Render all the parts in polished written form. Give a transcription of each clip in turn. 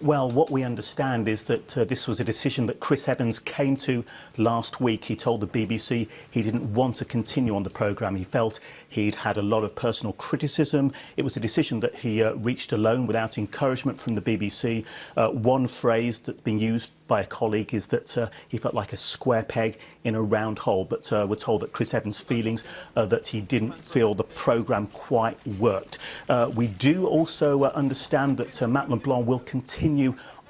Well, what we understand is that this was a decision that Chris Evans came to last week. He told the BBC he didn't want to continue on the programme. He felt he'd had a lot of personal criticism. It was a decision that he reached alone without encouragement from the BBC. One phrase that's been used by a colleague is that he felt like a square peg in a round hole, but we're told that Chris Evans' feelings that he didn't feel the programme quite worked. We do also understand that Matt LeBlanc will continue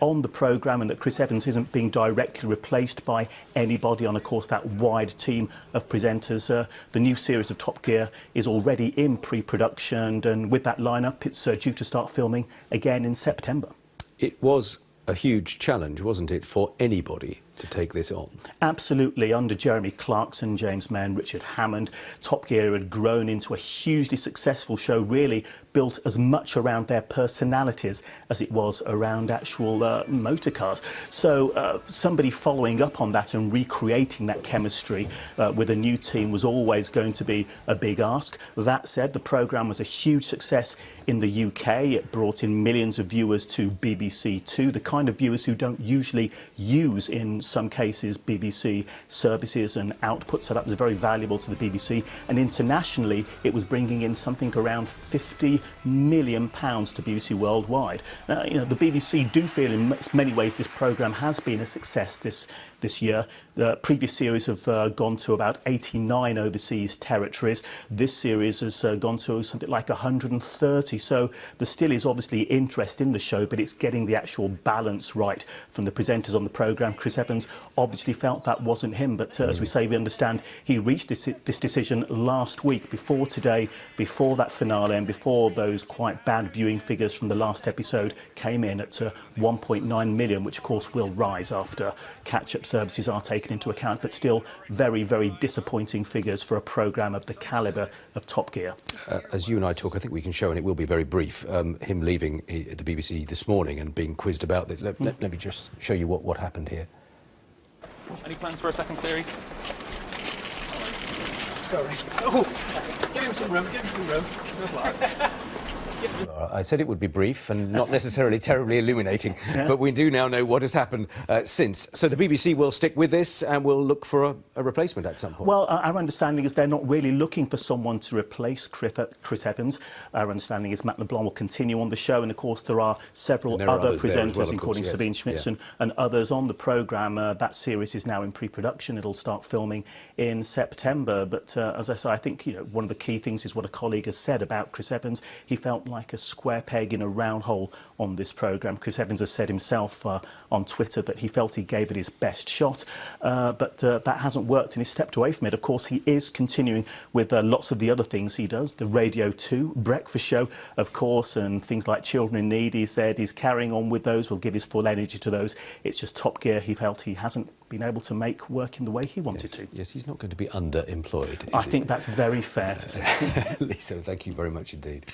on the programme and that Chris Evans isn't being directly replaced by anybody on, of course, that wide team of presenters. The new series of Top Gear is already in pre-production, and with that lineup, it's due to start filming again in September. It was a huge challenge, wasn't it, for anybody to take this on? Absolutely. Under Jeremy Clarkson, James May and Richard Hammond, Top Gear had grown into a hugely successful show, really built as much around their personalities as it was around actual motor cars. So somebody following up on that and recreating that chemistry with a new team was always going to be a big ask. That said, the programme was a huge success in the UK. It brought in millions of viewers to BBC Two, the kind of viewers who don't usually use, in some cases, BBC services and output, so that was very valuable to the BBC. And internationally, it was bringing in something around £50 million to BBC worldwide. Now, you know, the BBC do feel in many ways this programme has been a success this year. The previous series have gone to about 89 overseas territories. This series has gone to something like 130. So there still is obviously interest in the show, but it's getting the actual balance right from the presenters on the programme. Chris Evans obviously felt that wasn't him, but as we say, we understand he reached this decision last week, before today, before that finale, and before those quite bad viewing figures from the last episode came in at 1.9 million, which of course will rise after catch-up services are taken into account, but still very, very disappointing figures for a programme of the calibre of Top Gear. As you and I talk, I think we can show, and it will be very brief, him leaving the BBC this morning and being quizzed about it. Let me just show you what happened here. Any plans for a second series? Sorry. Oh, give him some room, give him some room. Good luck. I said it would be brief and not necessarily terribly illuminating, but we do now know what has happened since. So the BBC will stick with this and will look for a replacement at some point. Well, our understanding is they're not really looking for someone to replace Chris Evans. Our understanding is Matt LeBlanc will continue on the show, and of course there are several other presenters, well, including Sabine Schmitz and others on the programme. That series is now in pre-production. It'll start filming in September. But as I say, I think one of the key things is what a colleague has said about Chris Evans. He felt like a square peg in a round hole on this programme. Chris Evans has said himself on Twitter that he felt he gave it his best shot, but that hasn't worked and he's stepped away from it. Of course, he is continuing with lots of the other things he does, the Radio 2 breakfast show, of course, and things like Children in Need. He said he's carrying on with those, will give his full energy to those. It's just Top Gear he felt he hasn't been able to make work in the way he wanted to. Yes, he's not going to be underemployed. I think that's very fair to say. Lisa, thank you very much indeed.